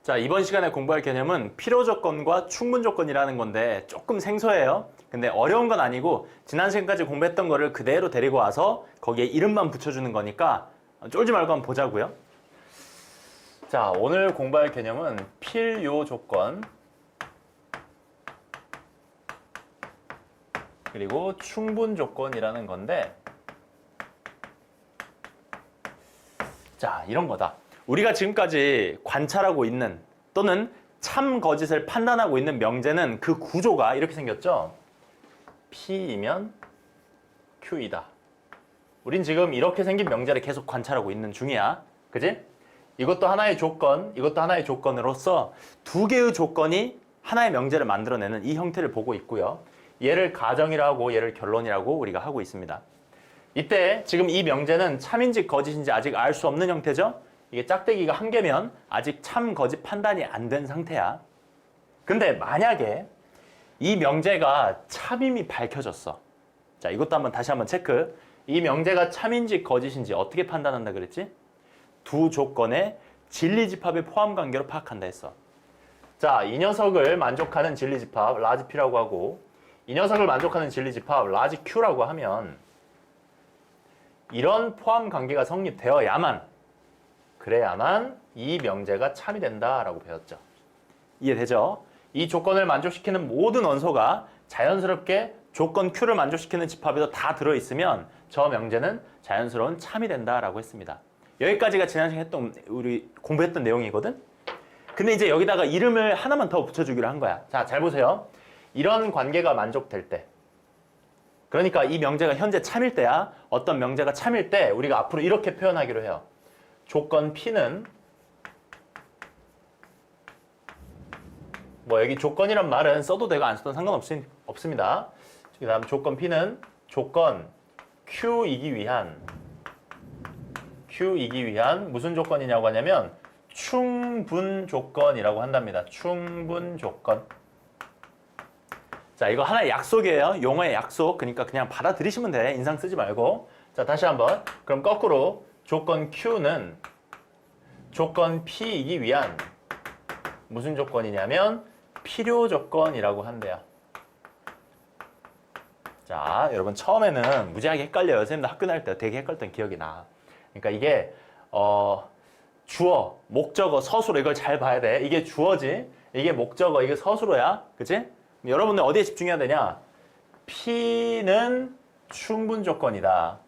자, 이번 시간에 공부할 개념은 필요조건과 충분조건이라는 건데 조금 생소해요. 근데 어려운 건 아니고 지난 시간까지 공부했던 거를 그대로 데리고 와서 거기에 이름만 붙여주는 거니까 쫄지 말고 한번 보자고요. 자, 오늘 공부할 개념은 필요조건 그리고 충분조건이라는 건데, 자, 이런 거다. 우리가 지금까지 관찰하고 있는 또는 참 거짓을 판단하고 있는 명제는 그 구조가 이렇게 생겼죠. P이면 Q이다. 우린 지금 이렇게 생긴 명제를 계속 관찰하고 있는 중이야. 그지? 이것도 하나의 조건, 이것도 하나의 조건으로서 두 개의 조건이 하나의 명제를 만들어내는 이 형태를 보고 있고요. 얘를 가정이라고, 얘를 결론이라고 우리가 하고 있습니다. 이때 지금 이 명제는 참인지 거짓인지 아직 알 수 없는 형태죠? 이게 짝대기가 한 개면 아직 참 거짓 판단이 안 된 상태야. 근데 만약에 이 명제가 참임이 밝혀졌어. 자, 이것도 다시 한번 체크. 이 명제가 참인지 거짓인지 어떻게 판단한다 그랬지? 두 조건의 진리집합의 포함관계로 파악한다 했어. 자, 이 녀석을 만족하는 진리집합 라지 P라고 하고 이 녀석을 만족하는 진리집합 라지 Q라고 하면 이런 포함관계가 성립되어야만 그래야만 이 명제가 참이 된다라고 배웠죠. 이해되죠? 이 조건을 만족시키는 모든 원소가 자연스럽게 조건 Q를 만족시키는 집합에서 다 들어있으면 저 명제는 자연스러운 참이 된다라고 했습니다. 여기까지가 지난 시간에 우리 공부했던 내용이거든? 근데 이제 여기다가 이름을 하나만 더 붙여주기로 한 거야. 자, 잘 보세요. 이런 관계가 만족될 때, 그러니까 이 명제가 현재 참일 때야. 어떤 명제가 참일 때 우리가 앞으로 이렇게 표현하기로 해요. 조건 P는 여기 조건이란 말은 써도 되고 안 써도 상관없습니다. 그 다음 조건 P는 조건 Q이기 위한 무슨 조건이냐고 하냐면 충분 조건이라고 한답니다. 충분 조건. 자, 이거 하나의 약속이에요. 용어의 약속. 그러니까 그냥 받아들이시면 돼. 인상 쓰지 말고. 자, 다시 한번. 그럼 거꾸로 조건 Q는 조건 P이기 위한 무슨 조건이냐면 필요 조건이라고 한대요. 자, 여러분 처음에는 무지하게 헷갈려요. 선생님도 학교 다닐 때 되게 헷갈렸던 기억이 나. 그러니까 이게 주어, 목적어, 서술어 이걸 잘 봐야 돼. 이게 주어지, 이게 목적어, 이게 서술어야. 그치? 여러분들 어디에 집중해야 되냐? P는 충분 조건이다.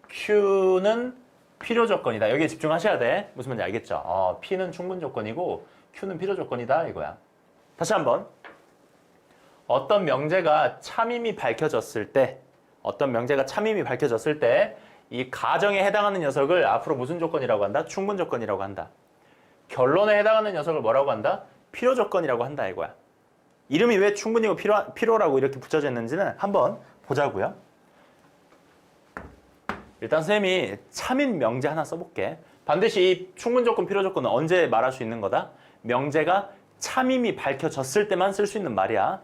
Q는 필요 조건이다. 여기에 집중하셔야 돼. 무슨 말인지 알겠죠? P는 충분 조건이고 Q는 필요 조건이다 이거야. 다시 한번. 어떤 명제가 참임이 밝혀졌을 때 이 가정에 해당하는 녀석을 앞으로 무슨 조건이라고 한다? 충분 조건이라고 한다. 결론에 해당하는 녀석을 뭐라고 한다? 필요 조건이라고 한다 이거야. 이름이 왜 충분이고 필요라고 이렇게 붙여져 있는지는 한번 보자고요. 일단 선생님이 참인 명제 하나 써볼게. 반드시 이 충분 조건, 필요 조건은 언제 말할 수 있는 거다? 명제가 참임이 밝혀졌을 때만 쓸 수 있는 말이야.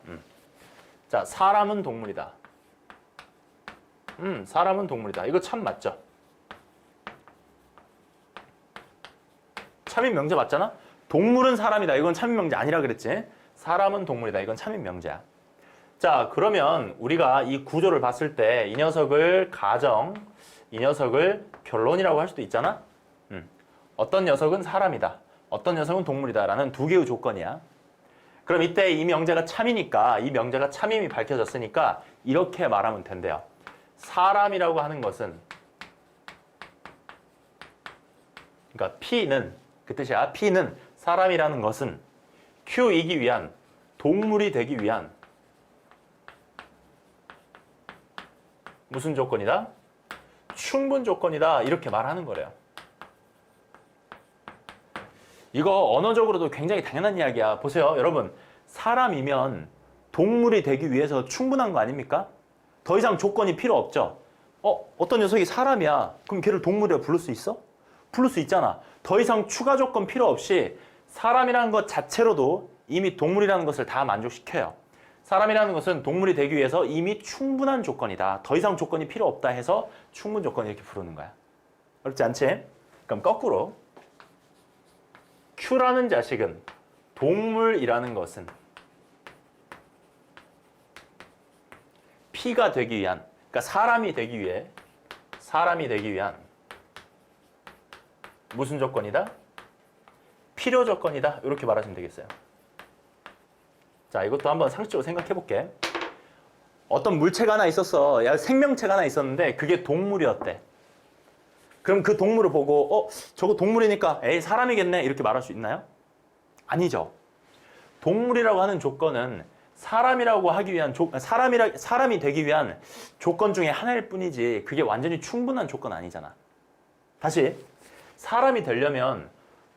자, 사람은 동물이다. 사람은 동물이다. 이거 참 맞죠? 참인 명제 맞잖아? 동물은 사람이다. 이건 참인 명제 아니라 그랬지? 사람은 동물이다. 이건 참인 명제야. 자, 그러면 우리가 이 구조를 봤을 때 이 녀석을 가정, 이 녀석을 결론이라고 할 수도 있잖아? 어떤 녀석은 사람이다. 어떤 녀석은 동물이다. 라는 두 개의 조건이야. 그럼 이때 이 명제가 참이니까, 이 명제가 참임이 밝혀졌으니까 이렇게 말하면 된대요. 사람이라고 하는 것은, 그러니까 P는, 그 뜻이야. P는 사람이라는 것은 Q이기 위한, 동물이 되기 위한 무슨 조건이다? 충분 조건이다. 이렇게 말하는 거래요. 이거 언어적으로도 굉장히 당연한 이야기야. 보세요. 여러분, 사람이면 동물이 되기 위해서 충분한 거 아닙니까? 더 이상 조건이 필요 없죠? 어떤 녀석이 사람이야. 그럼 걔를 동물이라고 부를 수 있어? 부를 수 있잖아. 더 이상 추가 조건 필요 없이 사람이라는 것 자체로도 이미 동물이라는 것을 다 만족시켜요. 사람이라는 것은 동물이 되기 위해서 이미 충분한 조건이다. 더 이상 조건이 필요 없다 해서 충분 조건 이렇게 부르는 거야. 어렵지 않지? 그럼 거꾸로 Q라는 자식은 동물이라는 것은 P가 되기 위한, 그러니까 사람이 되기 위한 무슨 조건이다? 필요 조건이다. 이렇게 말하시면 되겠어요. 자, 이것도 한번 상식적으로 생각해 볼게. 어떤 물체가 하나 있었어. 야, 생명체가 하나 있었는데 그게 동물이었대. 그럼 그 동물을 보고 저거 동물이니까 에이 사람이겠네 이렇게 말할 수 있나요? 아니죠. 동물이라고 하는 조건은 사람이라고 하기 위한 사람이 되기 위한 조건 중에 하나일 뿐이지 그게 완전히 충분한 조건 아니잖아. 다시 사람이 되려면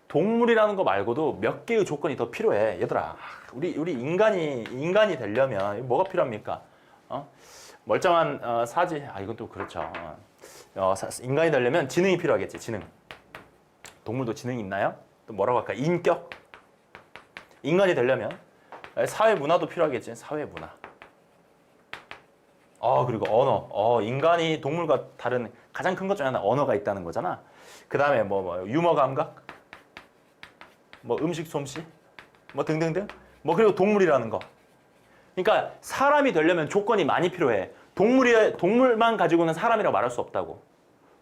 동물이라는 거 말고도 몇 개의 조건이 더 필요해. 얘들아, 우리 인간이 되려면 뭐가 필요합니까? 멀쩡한 사지. 이건 또 그렇죠. 인간이 되려면 지능이 필요하겠지. 지능. 동물도 지능이 있나요? 또 뭐라고 할까? 인격. 인간이 되려면 사회 문화도 필요하겠지. 사회 문화. 그리고 언어. 인간이 동물과 다른 가장 큰 것 중에 하나 언어가 있다는 거잖아. 그 다음에 유머 감각, 음식 솜씨, 등등등. 그리고 동물이라는 거. 그러니까 사람이 되려면 조건이 많이 필요해. 동물만 가지고는 사람이라고 말할 수 없다고.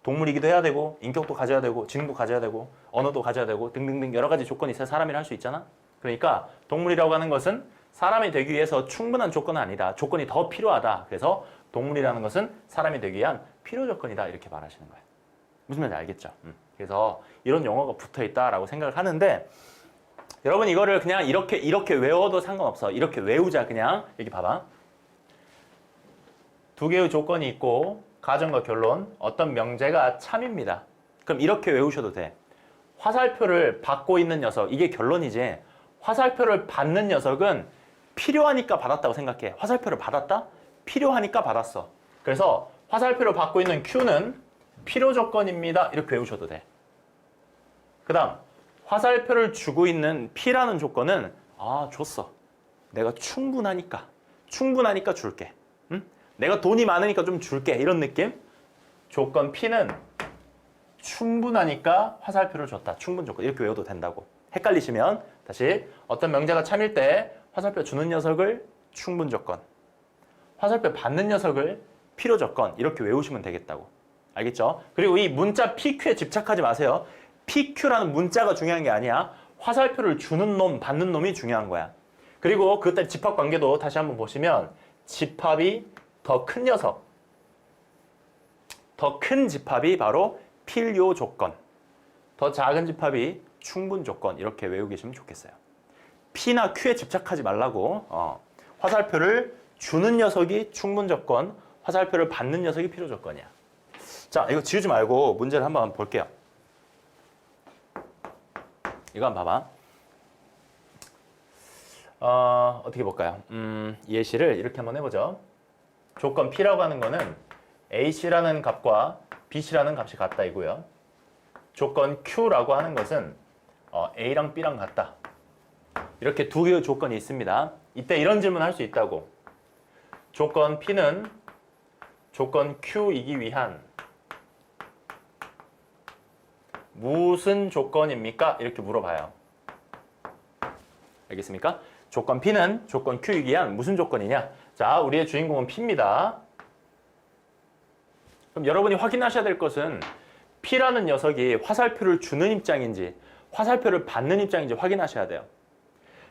동물이기도 해야 되고, 인격도 가져야 되고, 지능도 가져야 되고, 언어도 가져야 되고, 등등등 여러 가지 조건이 있어야 사람이라 할 수 있잖아. 그러니까 동물이라고 하는 것은 사람이 되기 위해서 충분한 조건은 아니다. 조건이 더 필요하다. 그래서 동물이라는 것은 사람이 되기 위한 필요 조건이다. 이렇게 말하시는 거예요. 무슨 말인지 알겠죠? 그래서 이런 용어가 붙어 있다라고 생각을 하는데 여러분 이거를 그냥 이렇게 외워도 상관없어. 이렇게 외우자. 그냥 여기 봐봐. 두 개의 조건이 있고 가정과 결론, 어떤 명제가 참입니다. 그럼 이렇게 외우셔도 돼. 화살표를 받고 있는 녀석, 이게 결론이지. 화살표를 받는 녀석은 필요하니까 받았다고 생각해. 화살표를 받았다? 필요하니까 받았어. 그래서 화살표를 받고 있는 Q는 필요 조건입니다. 이렇게 외우셔도 돼. 그 다음 화살표를 주고 있는 P라는 조건은 줬어. 내가 충분하니까 줄게. 응? 내가 돈이 많으니까 좀 줄게. 이런 느낌? 조건 P는 충분하니까 화살표를 줬다. 충분 조건. 이렇게 외워도 된다고. 헷갈리시면 다시 어떤 명제가 참일 때 화살표 주는 녀석을 충분 조건, 화살표 받는 녀석을 필요 조건 이렇게 외우시면 되겠다고. 알겠죠? 그리고 이 문자 PQ에 집착하지 마세요. PQ라는 문자가 중요한 게 아니야. 화살표를 주는 놈, 받는 놈이 중요한 거야. 그리고 그때 집합 관계도 다시 한번 보시면 집합이 더 큰 녀석, 더 큰 집합이 바로 필요 조건, 더 작은 집합이 충분 조건 이렇게 외우고 계시면 좋겠어요. P나 Q에 집착하지 말라고. 화살표를 주는 녀석이 충분 조건, 화살표를 받는 녀석이 필요 조건이야. 자, 이거 지우지 말고 문제를 한번 볼게요. 이거 한번 봐봐. 어떻게 볼까요? 예시를 이렇게 한번 해보죠. 조건 P라고 하는 거는 A씨라는 값과 B씨라는 값이 같다 이고요. 조건 Q라고 하는 것은 A랑 B랑 같다. 이렇게 두 개의 조건이 있습니다. 이때 이런 질문 할 수 있다고. 조건 P는 조건 Q이기 위한 무슨 조건입니까? 이렇게 물어봐요. 알겠습니까? 조건 P는 조건 Q이기 위한 무슨 조건이냐? 자, 우리의 주인공은 P입니다. 그럼 여러분이 확인하셔야 될 것은 P라는 녀석이 화살표를 주는 입장인지 화살표를 받는 입장인지 확인하셔야 돼요.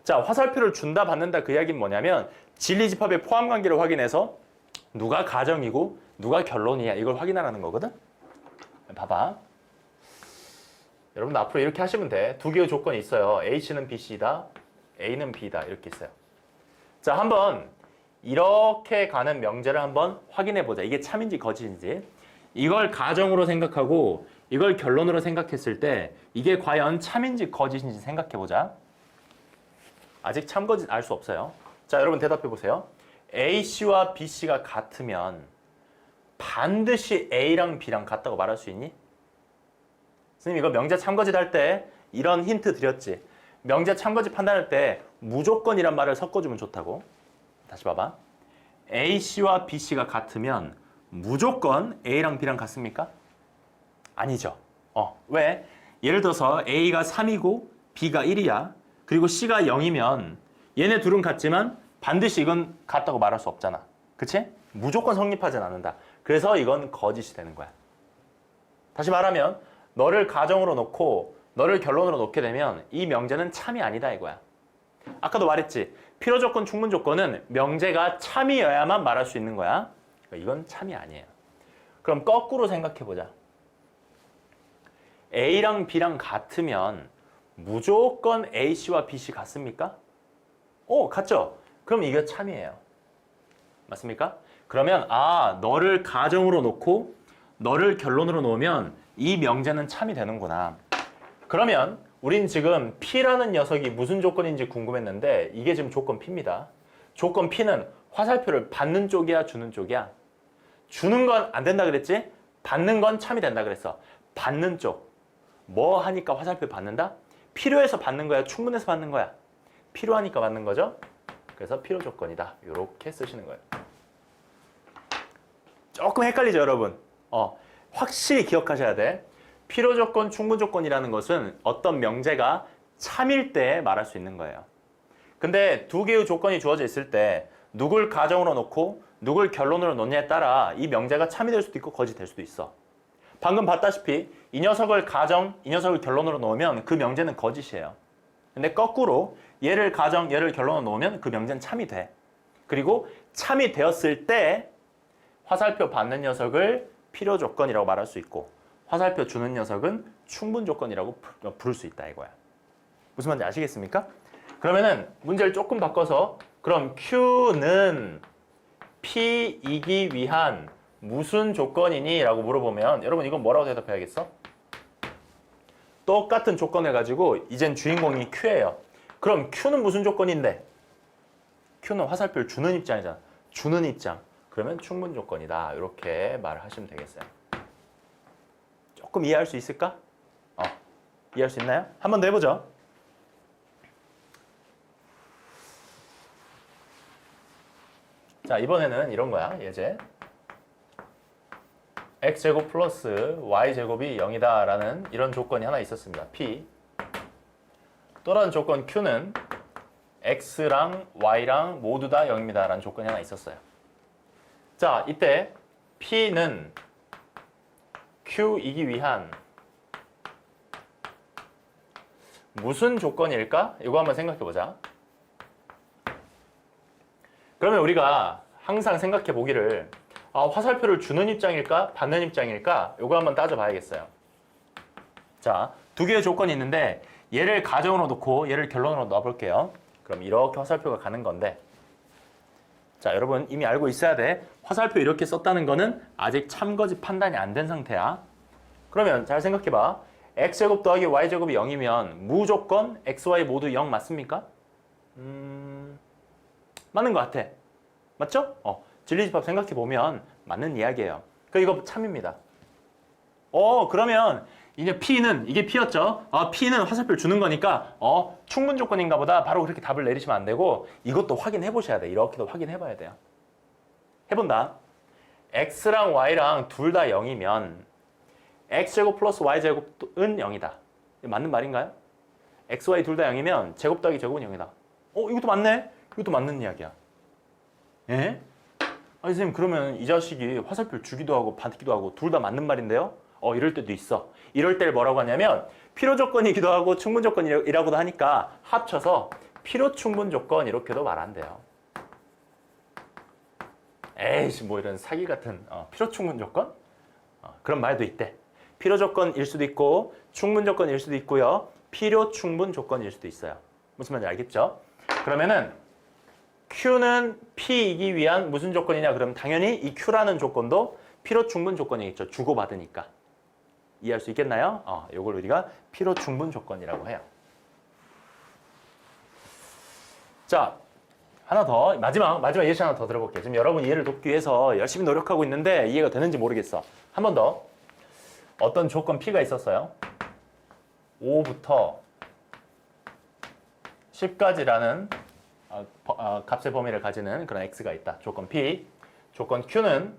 자, 화살표를 준다 받는다 그 이야기는 뭐냐면 진리집합의 포함관계를 확인해서 누가 가정이고 누가 결론이야 이걸 확인하라는 거거든. 봐봐. 여러분 앞으로 이렇게 하시면 돼. 두 개의 조건이 있어요. H는 BC다, A는 B다 이렇게 있어요. 자, 한번 이렇게 가는 명제를 한번 확인해 보자. 이게 참인지 거짓인지. 이걸 가정으로 생각하고 이걸 결론으로 생각했을 때 이게 과연 참인지 거짓인지 생각해 보자. 아직 참 거짓 알 수 없어요. 자, 여러분 대답해 보세요. A씨와 B씨가 같으면 반드시 A랑 B랑 같다고 말할 수 있니? 선생님 이거 명제 참거짓 할 때 이런 힌트 드렸지. 명제 참거짓 판단할 때 무조건이란 말을 섞어주면 좋다고. 다시 봐봐. A씨와 B씨가 같으면 무조건 A랑 B랑 같습니까? 아니죠. 왜? 예를 들어서 A가 3이고 B가 1이야. 그리고 C가 0이면 얘네 둘은 같지만 반드시 이건 같다고 말할 수 없잖아. 그치? 무조건 성립하진 않는다. 그래서 이건 거짓이 되는 거야. 다시 말하면 너를 가정으로 놓고 너를 결론으로 놓게 되면 이 명제는 참이 아니다 이거야. 아까도 말했지. 필요 조건, 충분 조건은 명제가 참이어야만 말할 수 있는 거야. 그러니까 이건 참이 아니에요. 그럼 거꾸로 생각해 보자. A랑 B랑 같으면 무조건 AC와 BC 같습니까? 같죠? 그럼 이게 참이에요. 맞습니까? 그러면 너를 가정으로 놓고 너를 결론으로 놓으면 이 명제는 참이 되는구나. 그러면 우린 지금 P라는 녀석이 무슨 조건인지 궁금했는데 이게 지금 조건 P입니다. 조건 P는 화살표를 받는 쪽이야, 주는 쪽이야? 주는 건 안 된다 그랬지? 받는 건 참이 된다 그랬어. 받는 쪽. 뭐 하니까 화살표 받는다? 필요해서 받는 거야, 충분해서 받는 거야? 필요하니까 받는 거죠? 그래서 필요 조건이다. 이렇게 쓰시는 거예요. 조금 헷갈리죠, 여러분? 확실히 기억하셔야 돼. 필요 조건, 충분 조건이라는 것은 어떤 명제가 참일 때 말할 수 있는 거예요. 근데 두 개의 조건이 주어져 있을 때 누굴 가정으로 놓고 누굴 결론으로 놓냐에 따라 이 명제가 참이 될 수도 있고 거짓이 될 수도 있어. 방금 봤다시피 이 녀석을 가정, 이 녀석을 결론으로 놓으면 그 명제는 거짓이에요. 근데 거꾸로 얘를 가정, 얘를 결론으로 놓으면 그 명제는 참이 돼. 그리고 참이 되었을 때 화살표 받는 녀석을 필요 조건이라고 말할 수 있고 화살표 주는 녀석은 충분 조건이라고 부를 수 있다 이거야. 무슨 말인지 아시겠습니까? 그러면은 문제를 조금 바꿔서 그럼 Q는 P이기 위한 무슨 조건이니? 라고 물어보면 여러분 이건 뭐라고 대답해야겠어? 똑같은 조건을 가지고 이젠 주인공이 Q예요. 그럼 Q는 무슨 조건인데? Q는 화살표를 주는 입장이잖아. 주는 입장. 그러면 충분 조건이다. 이렇게 말을 하시면 되겠어요. 조금 이해할 수 있을까? 이해할 수 있나요? 한 번 더 해보죠. 자, 이번에는 이런 거야, 예제. x제곱 플러스 y제곱이 0이다 라는 이런 조건이 하나 있었습니다. P. 또 다른 조건 Q는 x랑 y랑 모두 다 0입니다 라는 조건이 하나 있었어요. 자, 이때 P는 Q이기 위한 무슨 조건일까? 이거 한번 생각해 보자. 그러면 우리가 항상 생각해 보기를 화살표를 주는 입장일까? 받는 입장일까? 이거 한번 따져봐야겠어요. 자, 두 개의 조건이 있는데 얘를 가정으로 놓고 얘를 결론으로 놔볼게요. 그럼 이렇게 화살표가 가는 건데 자, 여러분 이미 알고 있어야 돼. 화살표 이렇게 썼다는 거는 아직 참거짓 판단이 안 된 상태야. 그러면 잘 생각해봐. x제곱 더하기 y제곱이 0이면 무조건 x, y 모두 0 맞습니까? 맞는 것 같아. 맞죠? 진리집합 생각해보면 맞는 이야기예요. 이거 참입니다. 그러면 이제 P는 이게 P였죠? P는 화살표를 주는 거니까 충분 조건인가 보다. 바로 그렇게 답을 내리시면 안 되고 이것도 확인해 보셔야 돼. 이렇게도 확인해 봐야 돼요. 해본다. X랑 Y랑 둘 다 0이면 X제곱 플러스 Y제곱은 0이다. 맞는 말인가요? X, Y 둘 다 0이면 제곱 더하기 제곱은 0이다. 이것도 맞네? 이것도 맞는 이야기야. 예? 아니 선생님 그러면 이 자식이 화살표를 주기도 하고 받기도 하고 둘 다 맞는 말인데요? 이럴 때도 있어. 이럴 때를 뭐라고 하냐면 필요 조건이기도 하고 충분 조건이라고도 하니까 합쳐서 필요 충분 조건 이렇게도 말 안 돼요. 에이씨 뭐 이런 사기 같은 필요 충분 조건? 그런 말도 있대. 필요 조건일 수도 있고 충분 조건일 수도 있고요. 필요 충분 조건일 수도 있어요. 무슨 말인지 알겠죠? 그러면은 Q는 P이기 위한 무슨 조건이냐? 그러면 당연히 이 Q라는 조건도 필요 충분 조건이겠죠. 주고받으니까. 이해할 수 있겠나요? 이걸 우리가 필요 충분 조건이라고 해요. 자, 하나 더 마지막 예시 하나 더 들어볼게요. 지금 여러분 이해를 돕기 위해서 열심히 노력하고 있는데 이해가 되는지 모르겠어. 한 번 더. 어떤 조건 P가 있었어요. 5부터 10까지라는 값의 범위를 가지는 그런 X가 있다. 조건 P. 조건 Q는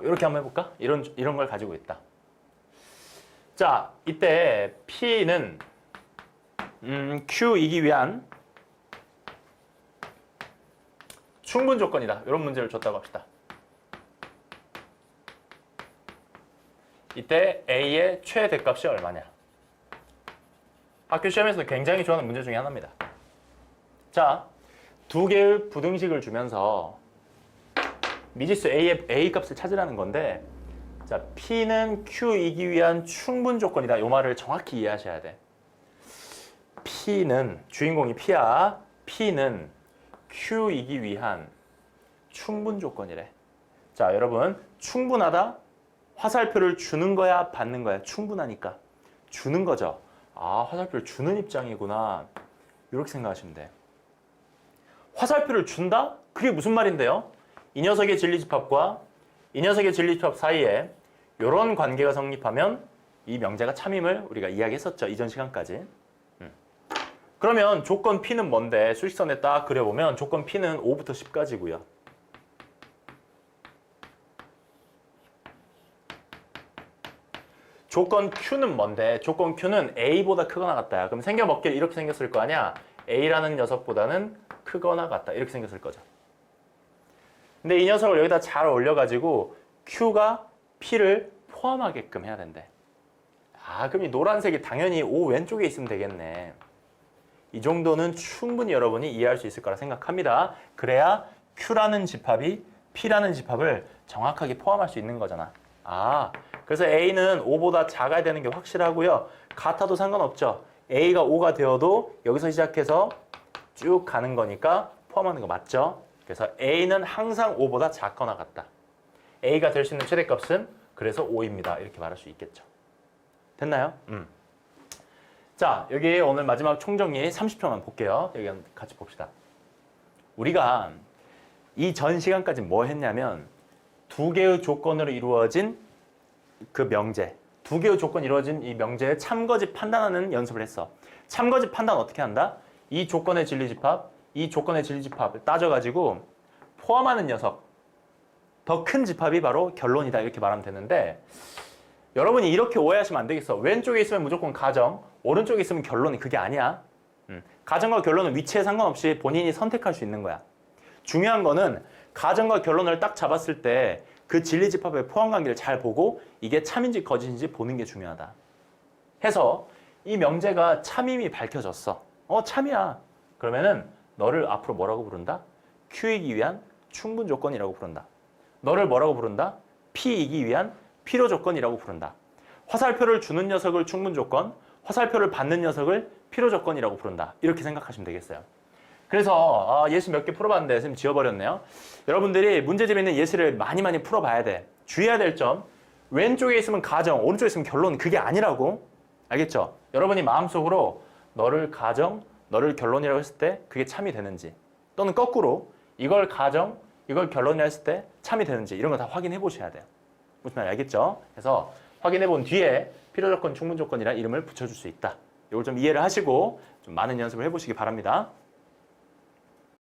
이렇게 한번 해볼까? 이런 걸 가지고 있다. 자, 이때 P는 Q이기 위한 충분 조건이다. 이런 문제를 줬다고 합시다. 이때 A의 최대값이 얼마냐? 학교 시험에서 굉장히 좋아하는 문제 중에 하나입니다. 자, 두 개의 부등식을 주면서 미지수 A의 A 값을 찾으라는 건데, 자, P는 Q이기 위한 충분 조건이다. 이 말을 정확히 이해하셔야 돼. P는, 주인공이 P야. P는 Q이기 위한 충분 조건이래. 자, 여러분, 충분하다? 화살표를 주는 거야, 받는 거야? 충분하니까. 주는 거죠. 아, 화살표를 주는 입장이구나. 이렇게 생각하시면 돼. 화살표를 준다? 그게 무슨 말인데요? 이 녀석의 진리집합과 이 녀석의 진리집합 사이에 이런 관계가 성립하면 이 명제가 참임을 우리가 이야기했었죠. 이전 시간까지. 그러면 조건 P는 뭔데? 수직선에 딱 그려보면 조건 P는 5부터 10까지고요. 조건 Q는 뭔데? 조건 Q는 A보다 크거나 같다야. 그럼 생겨먹길 이렇게 생겼을 거 아니야? A라는 녀석보다는 크거나 같다. 이렇게 생겼을 거죠. 근데 이 녀석을 여기다 잘 올려가지고 Q가 P를 포함하게끔 해야 된대. 아, 그럼 이 노란색이 당연히 O 왼쪽에 있으면 되겠네. 이 정도는 충분히 여러분이 이해할 수 있을 거라 생각합니다. 그래야 Q라는 집합이 P라는 집합을 정확하게 포함할 수 있는 거잖아. 아, 그래서 A는 5보다 작아야 되는 게 확실하고요. 같아도 상관없죠. A가 5가 되어도 여기서 시작해서 쭉 가는 거니까 포함하는 거 맞죠? 그래서 A는 항상 5보다 작거나 같다. A가 될 수 있는 최대값은 그래서 5입니다. 이렇게 말할 수 있겠죠. 됐나요? 자, 여기 오늘 마지막 총정리 30초만 볼게요. 여기 같이 봅시다. 우리가 이 전 시간까지 뭐 했냐면 두 개의 조건으로 이루어진 그 명제, 두 개의 조건이 이루어진 이 명제의 참거짓 판단하는 연습을 했어. 참거짓 판단 어떻게 한다? 이 조건의 진리집합, 이 조건의 진리집합을 따져가지고 포함하는 녀석, 더 큰 집합이 바로 결론이다 이렇게 말하면 되는데 여러분이 이렇게 오해하시면 안 되겠어. 왼쪽에 있으면 무조건 가정, 오른쪽에 있으면 결론이 그게 아니야. 가정과 결론은 위치에 상관없이 본인이 선택할 수 있는 거야. 중요한 거는 가정과 결론을 딱 잡았을 때 그 진리집합의 포함관계를 잘 보고 이게 참인지 거짓인지 보는 게 중요하다. 해서 이 명제가 참임이 밝혀졌어. 참이야. 그러면은 너를 앞으로 뭐라고 부른다? Q이기 위한 충분 조건이라고 부른다. 너를 뭐라고 부른다? P이기 위한 필요 조건이라고 부른다. 화살표를 주는 녀석을 충분 조건, 화살표를 받는 녀석을 필요 조건이라고 부른다. 이렇게 생각하시면 되겠어요. 그래서 예시 몇 개 풀어봤는데 선생님 지워버렸네요. 여러분들이 문제집에 있는 예시를 많이 풀어봐야 돼. 주의해야 될 점, 왼쪽에 있으면 가정, 오른쪽에 있으면 결론, 그게 아니라고. 알겠죠? 여러분이 마음속으로 너를 가정, 너를 결론이라고 했을 때 그게 참이 되는지, 또는 거꾸로 이걸 가정, 이걸 결론이라고 했을 때 참이 되는지 이런 거 다 확인해 보셔야 돼요. 무슨 말인지 알겠죠? 그래서 확인해 본 뒤에 필요 조건, 충분 조건이라는 이름을 붙여줄 수 있다. 이걸 좀 이해를 하시고 좀 많은 연습을 해보시기 바랍니다.